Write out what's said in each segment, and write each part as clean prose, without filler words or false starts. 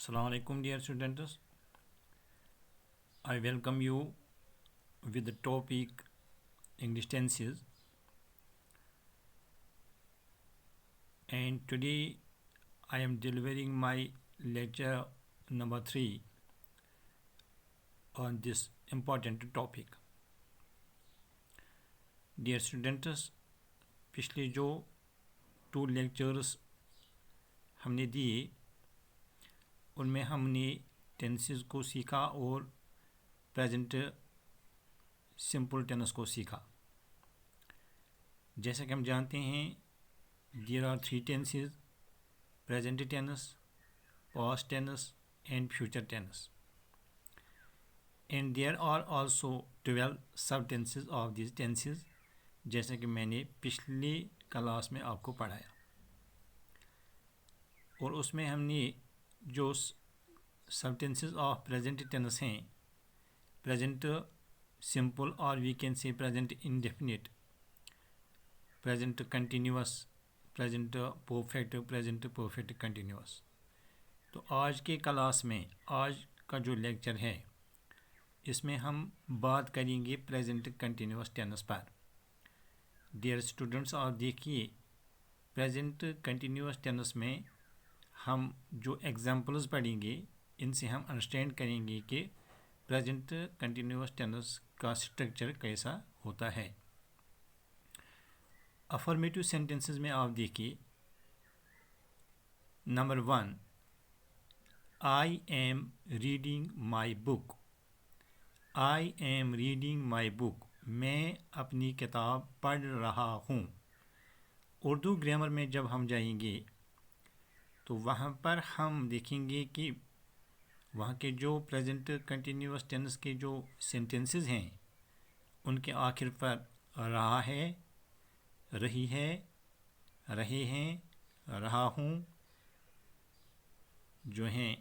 Assalamu alaikum, dear students. I welcome you with the topic English tenses, and today I am delivering my lecture number 3 on this important topic. Dear students, पिछले जो 2 lectures हमने दिए उनमें हमने tenses को सीखा और present simple tense को सीखा। जैसा कि हम जानते हैं there are 3 tenses: present tense, past tense and future tense, and there are also 12 sub tenses of this tenses, जैसा कि मैंने पिछली क्लास में आपको पढ़ाया। और उसमें हमने जो sub tenses of present tense हैं, प्रेजेंट सिंपल और we can say present indefinite, present continuous, present perfect, present perfect continuous. तो आज के क्लास में आज का जो लेक्चर है इसमें हम बात करेंगे प्रेजेंट कंटिन्यूअस टेंस पर। डियर स्टूडेंट्स, आप देखिए प्रेजेंट कंटिन्यूअस टेंस में हम जो एग्जाम्पल्स पढ़ेंगे इनसे हम अंडरस्टैंड करेंगे कि प्रेजेंट कंटिन्यूअस टेंस का स्ट्रक्चर कैसा होता है। अफर्मेटिव सेंटेंसेस में आप देखिए, number 1, I am reading my book. I am reading my book, मैं अपनी किताब पढ़ रहा हूँ। उर्दू ग्रामर में जब हम जाएंगे तो वहाँ पर हम देखेंगे कि वहाँ के जो प्रेजेंट कंटिन्यूअस टेंस के जो सेंटेंसेस हैं उनके आखिर पर रहा है, रही है, रहे हैं, रहा हूँ जो हैं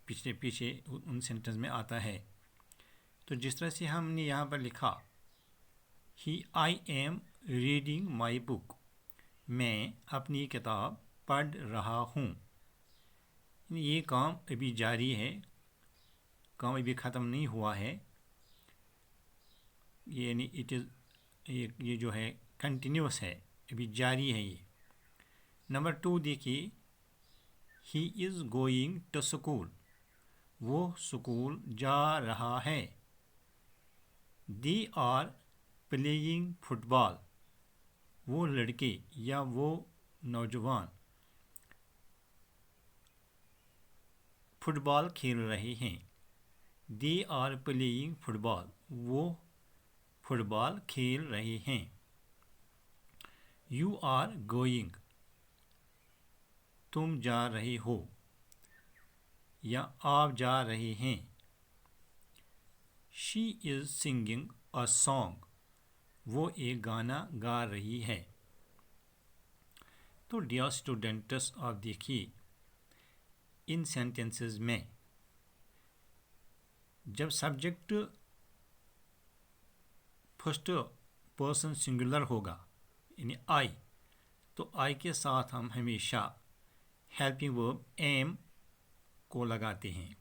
पीछे पीछे उन सेंटेंस में आता है। तो जिस तरह से हमने यहाँ पर लिखा I am reading my book, मैं अपनी किताब पढ़ रहा हूँ। ये काम अभी जारी है, काम अभी ख़त्म नहीं हुआ है, यानी इट इज़ ये जो है कंटिन्यूअस है, अभी जारी है ये। नंबर 2 देखिए, he is going to school, वो स्कूल जा रहा है। दे आर प्लेइंग फुटबॉल, वो लड़के या वो नौजवान फुटबॉल खेल रहे हैं। दे आर प्लेइंग फुटबॉल, वो फुटबॉल खेल रहे हैं। यू आर गोइंग, तुम जा रहे हो या आप जा रहे हैं। She is singing a song, वो एक गाना गा रही है। तो डियर स्टूडेंट्स, आप देखिए इन सेंटेंसेस में जब सब्जेक्ट फर्स्ट पर्सन सिंगुलर होगा यानी आई, तो आई के साथ हम हमेशा हेल्पिंग वर्ब एम को लगाते हैं।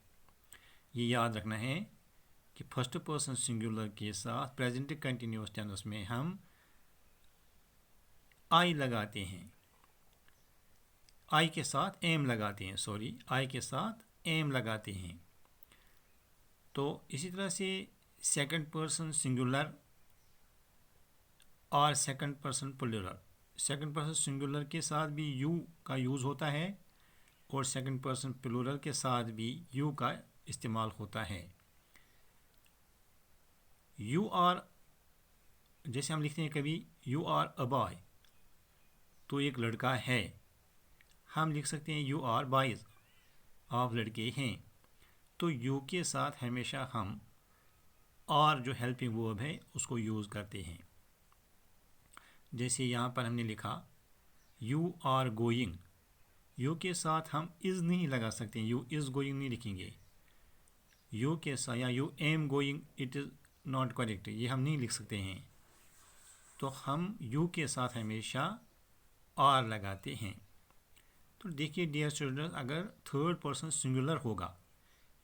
ये याद रखना है कि फर्स्ट पर्सन सिंगुलर के साथ प्रेजेंट कंटिन्यूअस टेंस में हम आई लगाते हैं, आई के साथ एम लगाते हैं, आई के साथ एम लगाते हैं। तो इसी तरह से सेकंड पर्सन सिंगुलर और second person plural, second person singular के साथ भी यू का यूज़ होता है और सेकंड पर्सन प्लूरल के साथ भी यू का इस्तेमाल होता है। यू आर, जैसे हम लिखते हैं कभी यू आर अ बॉय, तो एक लड़का है, हम लिख सकते हैं यू आर बॉयज़, आप लड़के हैं। तो यू के साथ हमेशा हम और जो हेल्पिंग वर्ब है उसको यूज़ करते हैं। जैसे यहाँ पर हमने लिखा यू आर गोइंग, यू के साथ हम इज़ नहीं लगा सकते, यू इज़ गोइंग नहीं लिखेंगे। यू के साथ या you am going, it is not correct, ये हम नहीं लिख सकते हैं। तो हम यू के साथ हमेशा आर लगाते हैं। तो देखिए डियर स्टूडेंट्स, अगर थर्ड पर्सन सिंगुलर होगा,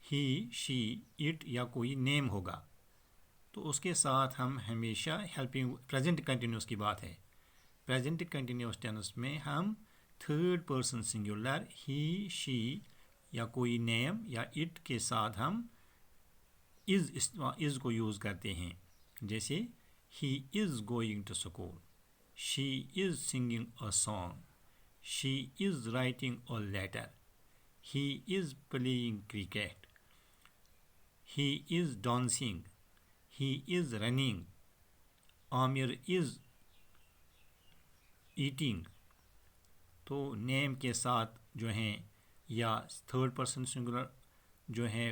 ही शी इट या कोई नेम होगा, तो उसके साथ हम हमेशा हेल्पिंग प्रेजेंट कंटिन्यूस की बात है। प्रेजेंट कंटिन्यूस टेंस में हम third person singular he she या कोई नेम या इट के साथ हम इज़ को यूज़ करते हैं। जैसे he is going to school, she is singing a song, she is writing a letter, he is playing cricket, he is dancing, he is running, Aamir is eating. तो name के साथ जो हैं या थर्ड पर्सन सिंगुलर जो है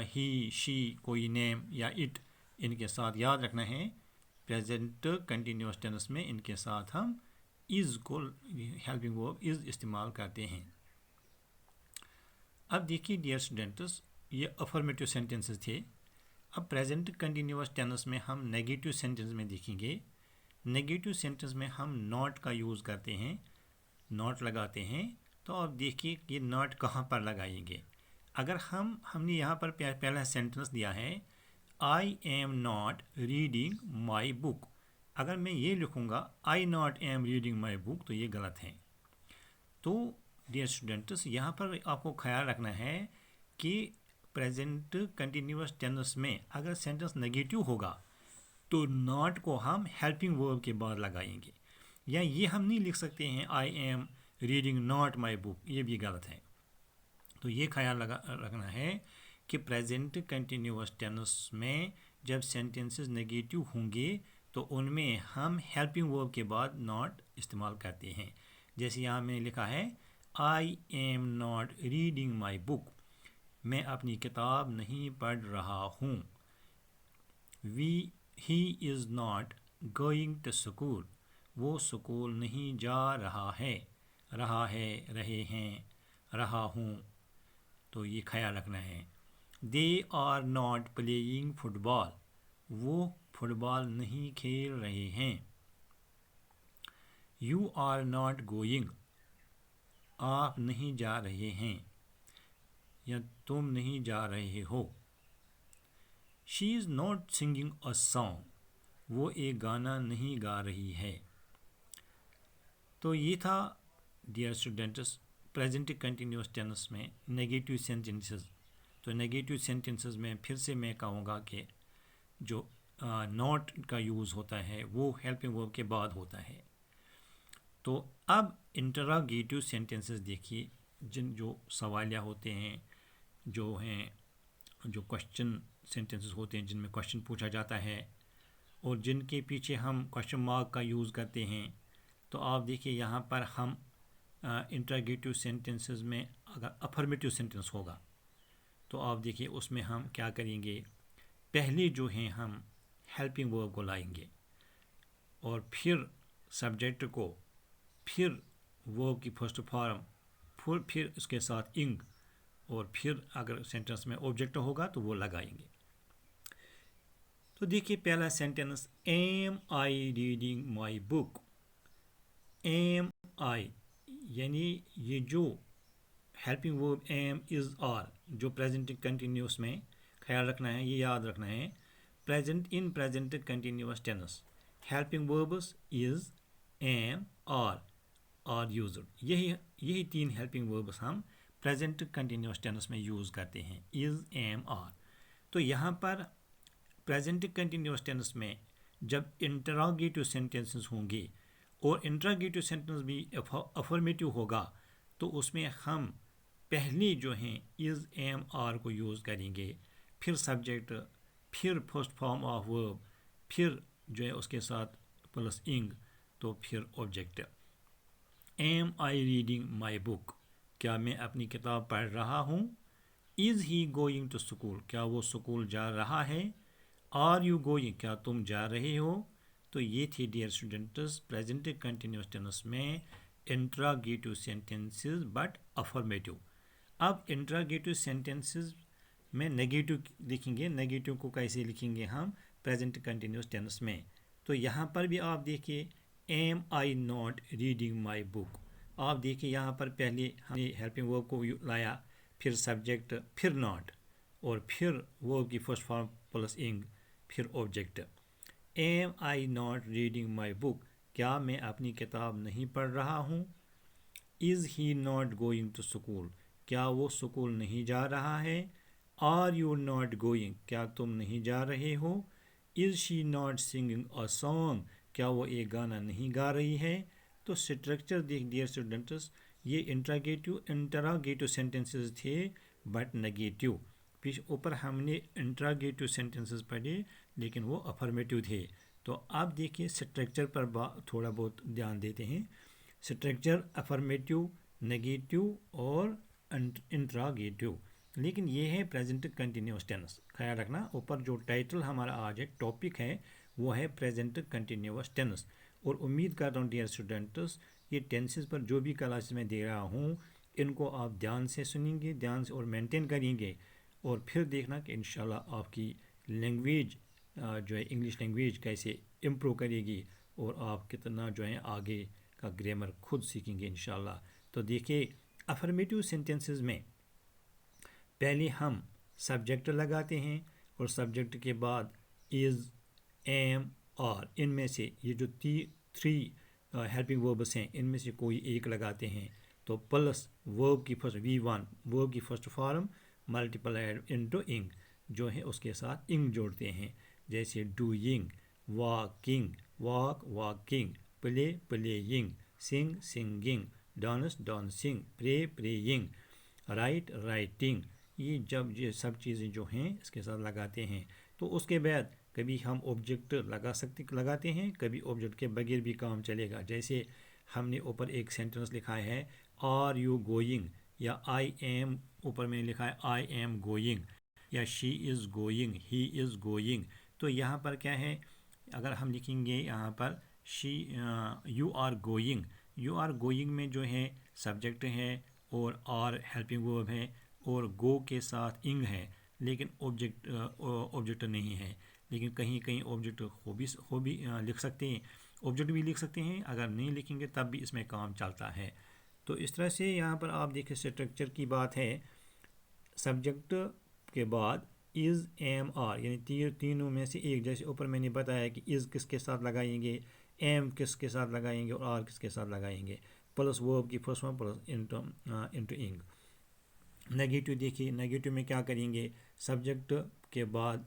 ही she कोई name या इट, इनके साथ याद रखना है प्रेजेंट कंटिन्यूस टेंस में इनके साथ हम इज़ को हेल्पिंग वर्ब इज़ इस्तेमाल करते हैं। अब देखिए डियर स्टूडेंट्स, ये अफर्मेटिव सेंटेंसेस थे। अब प्रेजेंट कंटिन्यूस टेंस में हम नेगेटिव सेंटेंस में देखेंगे। नेगेटिव सेंटेंस में हम नॉट का यूज़ करते हैं, नॉट लगाते हैं। तो अब देखिए कि नॉट कहाँ पर लगाएंगे। अगर हमने यहाँ पर पहला सेंटेंस दिया है I am not reading my book, अगर मैं ये लिखूँगा I not am reading my book, तो ये गलत है। तो डियर स्टूडेंट्स, यहाँ पर आपको ख्याल रखना है कि प्रेजेंट कंटिन्यूस टेंस में अगर सेंटेंस नेगेटिव होगा तो नॉट को हम हेल्पिंग वर्ब के बाद लगाएंगे, या ये हम नहीं लिख सकते हैं I am reading not my book, ये भी गलत है। तो ये ख्याल रखना है कि प्रेजेंट कंटिन्यूस टेंस में जब सेंटेंसेस नेगेटिव होंगे तो उनमें हम हेल्पिंग वर्ब के बाद नॉट इस्तेमाल करते हैं। जैसे यहाँ मैंने लिखा है I am not reading my book, मैं अपनी किताब नहीं पढ़ रहा हूँ। He is not going to school, वो स्कूल नहीं जा रहा है, रहे हैं, रहा हूँ। तो ये ख्याल रखना है। They are not playing football, वो फुटबॉल नहीं खेल रहे हैं। यू आर नॉट गोइंग, आप नहीं जा रहे हैं या तुम नहीं जा रहे हो। She is not singing a song, वो एक गाना नहीं गा रही है। तो ये था dear students present continuous tense में नेगेटिव सेंटेंसेस। तो नेगेटिव सेंटेंसेस में फिर से मैं कहूँगा कि जो नॉट का यूज़ होता है वो हेल्पिंग वर्ब के बाद होता है। तो अब इंटरोगेटिव सेंटेंसेस देखिए, जो सवालिया होते हैं, जो क्वेश्चन सेंटेंसेस होते हैं जिनमें क्वेश्चन पूछा जाता है और जिनके पीछे हम क्वेश्चन मार्क का यूज़ करते हैं। तो आप देखिए यहाँ पर हम इंटरोगेटिव सेंटेंसेस में अगर अफर्मेटिव सेंटेंस होगा तो आप देखिए उसमें हम क्या करेंगे, पहले जो हैं हम हेल्पिंग वर्ब को लाएंगे और फिर सब्जेक्ट को, फिर वर्ब की फर्स्ट फॉर्म, फिर उसके साथ इंग, और फिर अगर सेंटेंस में ऑब्जेक्ट होगा तो वो लगाएंगे। तो देखिए पहला sentence am I reading my book. Am I यानी ये जो helping verb am is are जो प्रेजेंट कंटिन्यूस में ख्याल रखना है, ये याद रखना है। Present continuous tense helping verbs is am are used, यही तीन हेल्पिंग वर्ब्स हम प्रेजेंट कंटिन्यूस टेंस में यूज़ करते हैं, इज़ एम आर। तो यहाँ पर प्रेजेंट कंटिन्यूस टेंस में जब इंटरोगेटिव सेंटेंसेस होंगे और इंटरोगेटिव सेंटेंस भी अफर्मेटिव होगा तो उसमें हम पहले जो हैं इज़ एम आर को यूज़ करेंगे, फिर सब्जेक्ट, फिर फर्स्ट फॉर्म ऑफ वर्ब, फिर जो है उसके साथ प्लस इंग, तो फिर object. Am I reading my book, क्या मैं अपनी किताब पढ़ रहा हूँ। Is he going to school, क्या वो स्कूल जा रहा है। आर यू गोइंग, क्या तुम जा रहे हो। तो ये थी dear students present continuous tense में इंटरोगेटिव सेंटेंसेस बट अफर्मेटिव। अब इंटरोगेटिव सेंटेंसेस में नेगेटिव लिखेंगे, नेगेटिव को कैसे लिखेंगे हम प्रेजेंट कंटिन्यूस टेंस में। तो यहाँ पर भी आप देखिए am I not reading my book, آپ دیکھیں یہاں پر پہلے ہم نے ہیلپنگ ورب کو لایا، پھر سبجیکٹ، پھر ناٹ، اور پھر ورب کی فرسٹ فارم پلس انگ، پھر object. Am I not reading my book, کیا میں اپنی کتاب نہیں پڑھ رہا ہوں؟ Is he not going to school, کیا وہ اسکول نہیں جا رہا ہے؟ آر یو ناٹ گوئنگ، کیا تم نہیں جا رہے ہو؟ Is she not singing a song, کیا وہ ایک گانا نہیں گا رہی ہے؟ تو اسٹرکچر دیکھ ڈیئر اسٹوڈنٹس، یہ انٹراگیٹو سینٹنسز تھے بٹ نگیٹو۔ اوپر ہم نے انٹراگیٹو سینٹنسز پڑھے لیکن وہ افرمیٹو تھے۔ تو آپ دیکھیے اسٹرکچر پر تھوڑا بہت دھیان دیتے ہیں۔ اسٹرکچر افرمیٹو، نگیٹو اور انٹراگیٹو، لیکن یہ ہے پریزنٹ کنٹینیوس ٹینس۔ خیال رکھنا اوپر جو ٹائٹل ہمارا آج ہے، ٹاپک ہے، وہ ہے پریزنٹ کنٹینیوس ٹینس۔ اور امید کرتا ہوں ڈیئر اسٹوڈنٹس یہ ٹینسز پر جو بھی کلاسز میں دے رہا ہوں ان کو آپ دھیان سے سنیں گے، دھیان سے اور مینٹین کریں گے، اور پھر دیکھنا کہ انشاءاللہ آپ کی لینگویج جو ہے انگلش لینگویج کیسے امپروو کرے گی، اور آپ کتنا جو ہے آگے کا گرامر خود سیکھیں گے انشاءاللہ۔ تو دیکھیے افرمیٹیو سینٹنسز میں پہلے ہم سبجیکٹ لگاتے ہیں، اور سبجیکٹ کے بعد از، ایم، آر، ان میں سے یہ جو 3 ہیلپنگ وربس ہیں ان میں سے کوئی ایک لگاتے ہیں، تو پلس ورب کی فرسٹ V1 ورب کی فرسٹ فارم ملٹیپلائڈ انٹو انگ جو ہے اس کے ساتھ انگ جوڑتے ہیں، جیسے doing, walking, walking, playing, singing, dance, dancing, praying, writing. یہ سب چیزیں جو ہیں اس کے ساتھ لگاتے ہیں۔ تو اس کے بعد کبھی ہم آبجیکٹ لگاتے ہیں، کبھی آبجیکٹ کے بغیر بھی کام چلے گا، جیسے ہم نے اوپر ایک سینٹنس لکھا ہے آر یو گوئنگ، یا آئی ایم، اوپر میں لکھا ہے آئی ایم گوئنگ، یا شی is going, he is going. تو یہاں پر کیا ہے، اگر ہم لکھیں گے یہاں پر یو آر گوئنگ میں جو ہے سبجیکٹ ہے اور آر ہیلپنگ ورب ہے، اور گو کے ساتھ انگ ہے، لیکن آبجیکٹ نہیں ہے۔ لیکن کہیں کہیں آبجیکٹ کو بھی لکھ سکتے ہیں، آبجیکٹ بھی لکھ سکتے ہیں، اگر نہیں لکھیں گے تب بھی اس میں کام چلتا ہے۔ تو اس طرح سے یہاں پر آپ دیکھیں اسٹرکچر کی بات ہے، سبجیکٹ کے بعد از، ایم، آر، یعنی تینوں میں سے ایک، جیسے اوپر میں نے بتایا کہ از کس کے ساتھ لگائیں گے، ایم کس کے ساتھ لگائیں گے، اور آر کس کے ساتھ لگائیں گے، پلس ورب کی فرسٹ فارم پلس انٹو انگ۔ نگیٹو دیکھیے، نگیٹو میں کیا کریں گے، سبجیکٹ کے بعد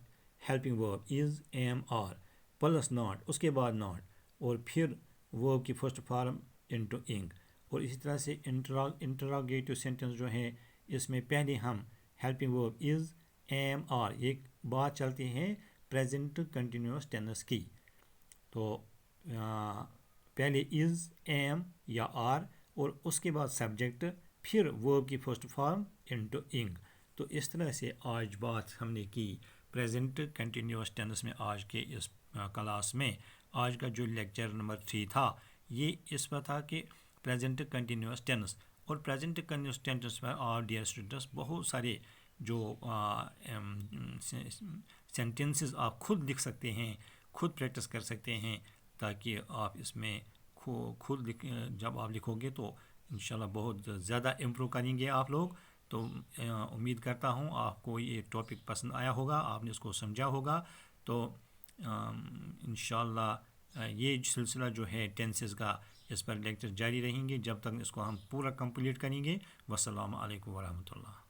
ہیلپنگ ورب از، ایم، آر، پلس ناٹ، اس کے بعد ناٹ، اور پھر ورب کی فرسٹ فارم انٹو انگ۔ اور اسی طرح سے انٹراگیٹو سینٹنس جو ہے اس میں پہلے ہم ہیلپنگ ورب از، ایم، آر، ایک بات چلتی ہے پریزنٹ کنٹینیوس ٹینس کی، تو پہلے از، ایم یا آر، اور اس کے بعد سبجیکٹ، پھر ورب کی فرسٹ فارم انٹو انگ۔ تو اس طرح سے آج بات ہم نے کی پریزنٹ کنٹینیوس ٹینس میں۔ آج کے اس کلاس میں آج کا جو لیکچر نمبر 3 تھا یہ اس پر تھا کہ پریزنٹ کنٹینیوس ٹینس، اور پریزنٹ کنٹینیوس ٹینس میں ڈیئر اسٹوڈنٹس بہت سارے جو سینٹنسز آپ خود لکھ سکتے ہیں، خود پریکٹس کر سکتے ہیں، تاکہ آپ اس میں خود جب آپ لکھو گے تو انشاءاللہ بہت زیادہ امپروو کریں گے آپ لوگ۔ تو امید کرتا ہوں آپ کو یہ ٹاپک پسند آیا ہوگا، آپ نے اس کو سمجھا ہوگا۔ تو انشاءاللہ یہ سلسلہ جو ہے ٹینسز کا، اس پر لیکچر جاری رہیں گے جب تک اس کو ہم پورا کمپلیٹ کریں گے۔ والسلام علیکم ورحمۃ اللہ۔